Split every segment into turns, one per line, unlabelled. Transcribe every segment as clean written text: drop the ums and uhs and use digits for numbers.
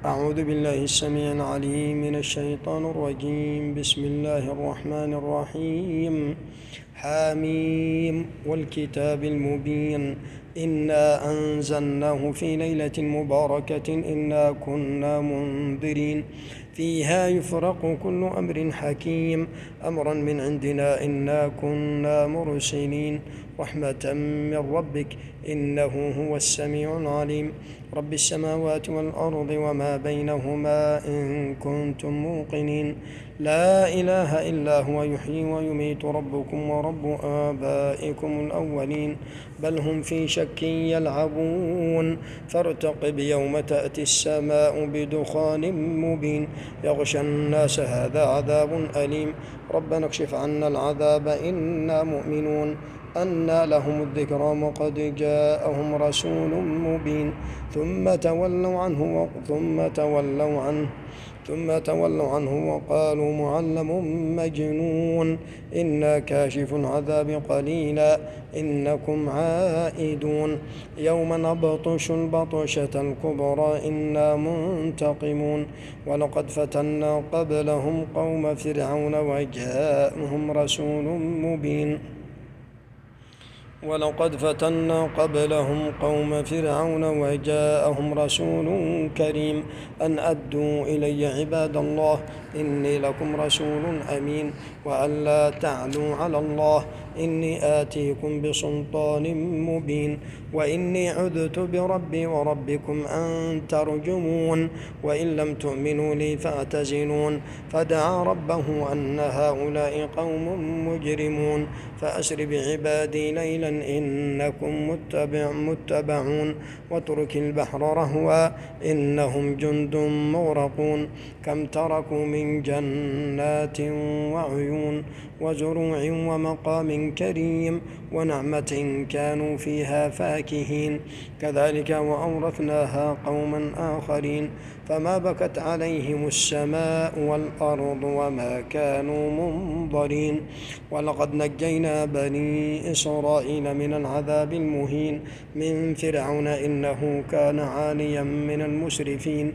أعوذ بالله السميع العليم من الشيطان الرجيم. بسم الله الرحمن الرحيم. حاميم والكتاب المبين. إنا أنزلناه في ليلة مباركة إنا كنا منذرين فيها يفرق كل أمر حكيم أمرا من عندنا إنا كنا مرسلين رحمة من ربك إنه هو السميع العليم. رب السماوات والأرض وما بينهما إن كنتم موقنين. لا إله إلا هو يحيي ويميت ربكم ورب آبائكم الأولين بل هم في شك يلعبون. فارتقب يوم تأتي السماء بدخان مبين يغشى الناس هذا عذاب أليم ربنا اكشف عنا العذاب إنا مؤمنون. أنى لهم الذكرى وقد جاءهم رسول مبين ثم تولوا عنه وقالوا معلم مجنون إنا كاشف العذاب قليلا إنكم عائدون يوم نبطش البطشة الكبرى إنا منتقمون. ولقد فتنا قبلهم قوم فرعون وجاءهم رسول مبين ولقد فتنا قبلهم قوم فرعون وجاءهم رسول كريم أن أدوا إلي عباد الله إني لكم رسول أمين وأن لا تعلوا على الله إني آتيكم بسلطان مبين وإني عذت بربي وربكم أن ترجمون وإن لم تؤمنوا لي فاعتزلون. فدعا ربه أن هؤلاء قوم مجرمون فأسر بعبادي ليلا إنكم متبعون واترك البحر رهوا إنهم جند مغرقون كم تركوا من جنات وعيون وزروع ومقام كريم ونعمة كانوا فيها فاكهين كذلك وأورثناها قوما آخرين فما بكت عليهم السماء والأرض وما كانوا منظرين. ولقد نجينا بني إسرائيل من العذاب المهين من فرعون إنه كان عاليا من المسرفين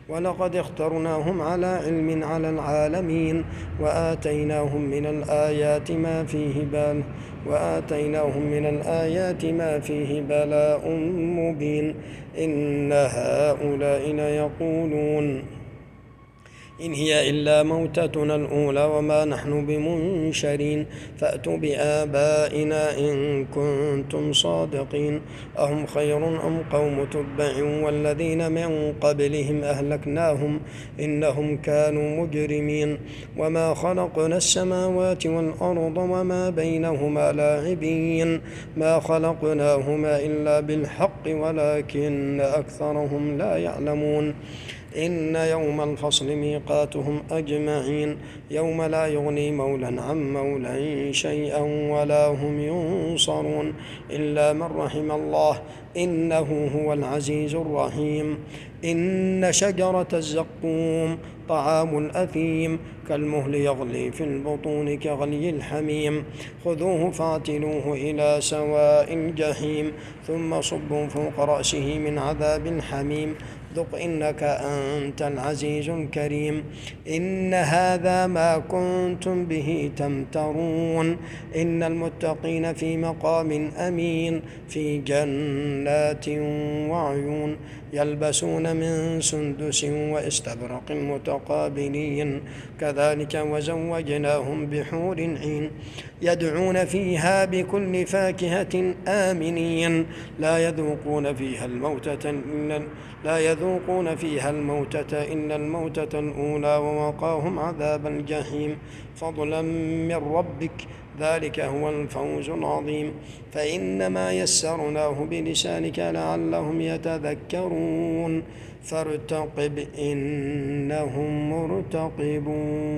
ولقد اخترناهم على علم على العالمين وآتيناهم من الآيات ما فيه بلاء مبين. إن هؤلاء ليقولون إن هي إلا موتتنا الأولى وما نحن بمنشرين فأتوا بآبائنا إن كنتم صادقين أهم خير أم قوم تبع والذين من قبلهم أهلكناهم إنهم كانوا مجرمين. وما خلقنا السماوات والأرض وما بينهما لاعبين ما خلقناهما إلا بالحق ولكن أكثرهم لا يعلمون. إن يوم الفصل ميقاتهم أجمعين يوم لا يغني مولا عن مولا شيئا ولا هم ينصرون إلا من رحم الله إنه هو العزيز الرحيم. إن شجرة الزقوم طعام الأثيم كالمهل يغلي في البطون كغلي الحميم خذوه فاعتلوه إلى سواء الجحيم ثم صبوا فوق رأسه من عذاب الحميم ذق إنك أنت العزيز الكريم. إن هذا ما كنتم به تمترون إن المتقين في مقام أمين في جنات وعيون يلبسون من سندس واستبرق متقابلين كذلك وزوجناهم بحور عين يدعون فيها بكل فاكهة آمنين لا يذوقون فيها الموتة إلا الموتة الأولى ووقاهم عذاب الجحيم فضلا من ربك ذلك هو الفوز العظيم. فإنما يسرناه بلسانك لعلهم يتذكرون فارتقب إنهم مرتقبون.